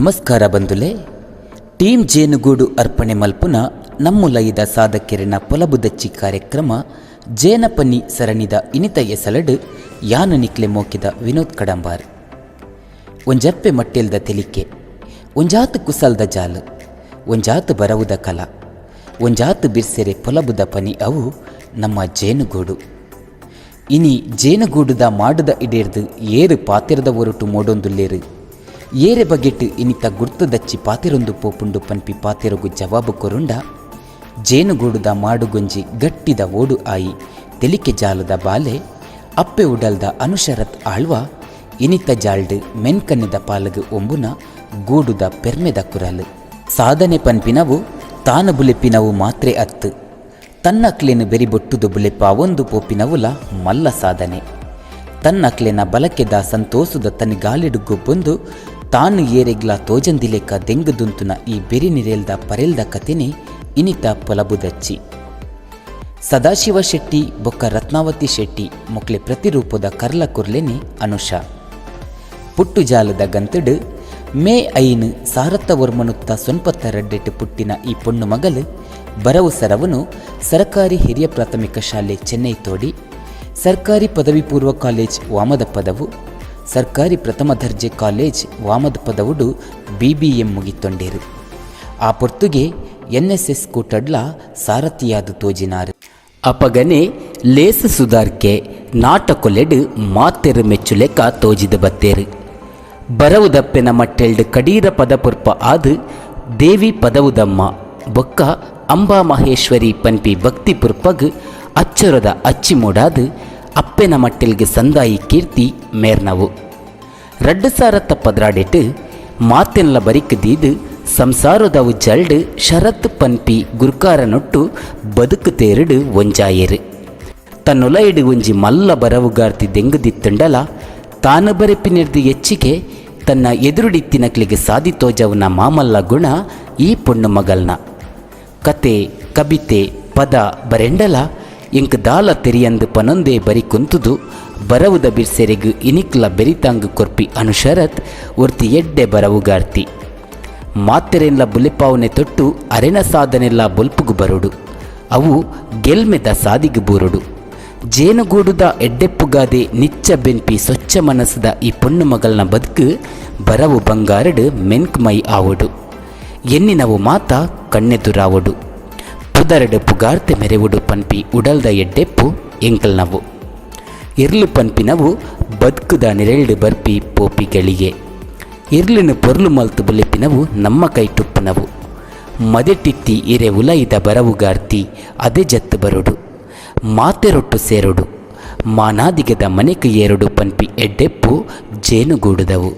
ನಮಸ್ಕಾರ ಬಂಧುಲೆ. ಟೀಮ್ ಜೇನುಗೂಡು ಅರ್ಪಣೆ ಮಲ್ಪುನ ನಮ್ಮುಲೈದ ಸಾಧಕೆರಿನ ಪೊಲಬುದಚ್ಚಿ ಕಾರ್ಯಕ್ರಮ ಜೇನಪನಿ ಸರಣಿದ ಇನಿತ ಎಸಲಡ್ ಯಾನು ನಿಕ್ಲೆ ಮೋಕಿದ ವಿನೋದ್ ಕಡಂಬಾರ್. ಒಂಜಪ್ಪೆ ಮಟ್ಟೆಲ್ದ ತೆಲಿಕೆ, ಒಂಜಾತು ಕುಸಲ್ದ ಜಾಲು, ಒಂಜಾತು ಬರವುದ ಕಲ, ಒಂಜಾತು ಬಿರ್ಸೆರೆ ಪೊಲಬುದ ಪನಿ ಅವು ನಮ್ಮ ಜೇನುಗೂಡು. ಇನಿ ಜೇನುಗೂಡುದ ಮಾಡುದ ಇಡೇರ್ದು ಏರು ಪಾತಿರದ ಒರಟು ಮೋಡೊಂದುಲ್ಲೇರು ಏರೆ ಬಗೆಟ್ ಇನಿತ ಗುರ್ತದಚ್ಚಿ ಪಾತಿರೊಂದು ಪೋಪುಂಡು ಪನ್ಪಿ ಪಾತಿರಗು ಜವಾಬು ಕೊರುಂಡ ಜೇನುಗೂಡುದ ಮಾಡುಗೊಂಜಿ ಗಟ್ಟಿದ ಓಡು ಆಯಿ ತೆಲಿಕೆ ಜಾಲದ ಬಾಲೆ ಅಪ್ಪೆ ಉಡಲ್ದ ಅನುಶರತ್ ಆಳ್ವ ಇನಿತ ಜಾಲ್ಡ್ ಮೆನ್ಕನ್ನಿದ ಪಾಲಗು ಒಂಬುನ ಗೂಡುದ ಪೆರ್ಮೆದ ಕುರಲು ಸಾಧನೆ ಪನ್ಪಿನವು ತಾನು ಬುಲೆಪಿನವು ಮಾತ್ರೆ ಅತ್ತು ತನ್ನಕ್ಲೇನು ಬೆರಿಬೊಟ್ಟುದು ಬುಲೆಪ ಒಂದು ಪೋಪಿನವುಲ ಮಲ್ಲ ಸಾಧನೆ ತನ್ನಕ್ಲೆನ ಬಲಕೆದ ಸಂತೋಷದ ತನಿಗಾಲಿಡುಗು ಬಂದು ತಾನು ಏರೆಗ್ಲ ತೋಜಂದಿಲೆಕ ದೆಂಗದುಂತುನ ಈ ಬೆರಿ ನಿರೆಲ್ದ ಪರೆಲ್ದ ಕತೆನೆ ಇನಿತ ಪೊಲಬುದಚ್ಚಿ. ಸದಾಶಿವ ಶೆಟ್ಟಿ ಬೊಕ್ಕ ರತ್ನಾವತಿ ಶೆಟ್ಟಿ ಮೊಕ್ಲೆ ಪ್ರತಿರೂಪದ ಕರ್ಲ ಕುರ್ಲೆನೆ ಅನುಷಾ. ಪುಟ್ಟು ಜಾಲದ ಗಂತಡು ಮೇ 5 ಸಾರಥವರ್ಮನುತ್ತ ಸೊನ್ಪತ್ತ ರಡ್ಡೆಟ್ಟು ಪುಟ್ಟಿನ ಈ ಪೊಣ್ಣು ಮಗಲು ಬರವು ಸರವನು ಸರ್ಕಾರಿ ಹಿರಿಯ ಪ್ರಾಥಮಿಕ ಶಾಲೆ ಚೆನ್ನೈ ತೋಡಿ, ಸರ್ಕಾರಿ ಪದವಿ ಪೂರ್ವ ಕಾಲೇಜ್ ವಾಮದಪ್ಪದವು, ಸರ್ಕಾರಿ ಪ್ರಥಮ ದರ್ಜೆ ಕಾಲೇಜ್ ವಾಮದಪ್ಪದವುಡು BBM ಮುಗಿತೊಂಡೇರು. ಆ ಪೊರ್ತುಗೆ NSS ಕೂಟಡ್ಲ ಸಾರಥಿಯಾದು ತೋಜಿನಾರು. ಅಪಗನೆ ಲೇಸು ಸುಧಾರ್ಕೆ ನಾಟಕೊಲೆಡು ಮಾತೆರು ಮೆಚ್ಚುಲೆಕ್ಕ ತೋಜಿದ ಬತ್ತೇರು. ಬರವುದಪ್ಪೆನ ಮಟ್ಟೆಲ್ಡು ಕಡೀರ ಪದಪುರ್ಪ ಆದು ದೇವಿ ಪದವುದಮ್ಮ ಬೊಕ್ಕ ಅಂಬಾ ಮಹೇಶ್ವರಿ ಪನ್ಪಿ ಭಕ್ತಿ ಪುರ್ಪಗ್ ಅಚ್ಚರದ ಅಚ್ಚಿ ಮೂಡಾದು ಅಪ್ಪೆನ ಮಟ್ಟೆಲ್ಗೆ ಸಂದಾಯಿ ಕೀರ್ತಿ ಮೇರ್ನವು. ರಡ್ಡು ಸಾರತ್ತ ಪದ್ರಾಡೆಟ್ ಮಾತೆನ್ಲ ಬರಿಕ್ ದೀದು ಸಂಸಾರದವು ಜಲ್ಡ್ ಶರತ್ ಪನ್ಪಿ ಗುರ್ಕಾರನೊಟ್ಟು ಬದುಕು ತೇರುಡು ಒಂಜಾಯೇರು. ತನ್ನುಲೈಡು ಒಂಜಿ ಮಲ್ಲ ಬರವುಗಾರ್ತಿ ದೆಂಗದಿತ್ತುಂಡಲ ತಾನು ಬರೆಪಿನಿರ್ದು ಹೆಚ್ಚಿಗೆ ತನ್ನ ಎದುರುಡಿತ್ತಿನಕ್ಲಿಗೆ ಸಾಧಿತೋಜವನ ಮಾಮಲ್ಲ ಗುಣ ಈ ಪೊಣ್ಣು ಮಗಲ್ನ. ಕತೆ ಕವಿತೆ ಪದ ಬರೆಂಡಲ ಇಂಕ್ ದಾಲ ತೆರಿಯಂದು ಪನೊಂದೇ ಬರಿ ಕುಂತುದು ಬರವುದ ಬಿರ್ಸೆರೆಗು ಇನಿಕ್ಲ ಬೆರಿತಾಂಗು ಕೊರ್ಪಿ ಅನುಶರತ್ ಒರ್ತಿ ಎಡ್ಡೆ ಬರವುಗಾರ್ತಿ. ಮಾತೆರೆಲ್ಲ ಬುಲೆಪಾವನೆ ತೊಟ್ಟು ಅರೆನ ಸಾಧನೆಲ್ಲ ಬೊಲ್ಪುಗು ಬರುಡು, ಅವು ಗೆಲ್ಮೆದ ಸಾದಿಗು ಬೂರುಡು. ಜೇನುಗೂಡುದ ಎಡ್ಡೆಪ್ಪುಗಾದೆ ನಿಚ್ಚ ಬೆನ್ಪಿ ಸ್ವಚ್ಛ ಮನಸ್ಸದ ಈ ಪೊಣ್ಣು ಮಗಲ್ನ ಬದುಕು ಬರವು ಬಂಗಾರಡು ಮೆನ್ಕ್ ಮೈ ಆವಡು. ಎನ್ನಿನವು ಮಾತ ಕಣ್ಣೆದುರಾವಡು. ಪುದರಡು ಪುಗಾರ್ತೆ ಮೆರೆವುಡು ಪನ್ಪಿ ಉಡಲ್ದ ಎಡ್ಡೆಪ್ಪು ಎಂಕಲ್ನವು. ಇರ್ಲು ಪನ್ಪಿನವು ಬದುಕುದ ನೆರೆಳ್ಡು ಬರ್ಪಿ ಪೋಪಿಗಳಿಗೆ. ಇರ್ಲಿನ ಪೊರ್ಲು ಮಲ್ತು ಬುಲೆಪಿನವು ನಮ್ಮ ಕೈ ಟುಪ್ಪುನವು. ಮದೆಟಿತ್ತಿ ಇರೆ ಉಲೈದ ಬರವುಗಾರ್ತಿ ಅದೇ ಜತ್ತು ಬರುಡು. ಮಾತೆರೊಟ್ಟು ಸೇರುಡು ಮಾನಾದಿಗದ ಮನೆಗೆ ಏರುಡು ಪನ್ಪಿ ಎಡ್ಡೆಪ್ಪು ಜೇನುಗೂಡುದವು.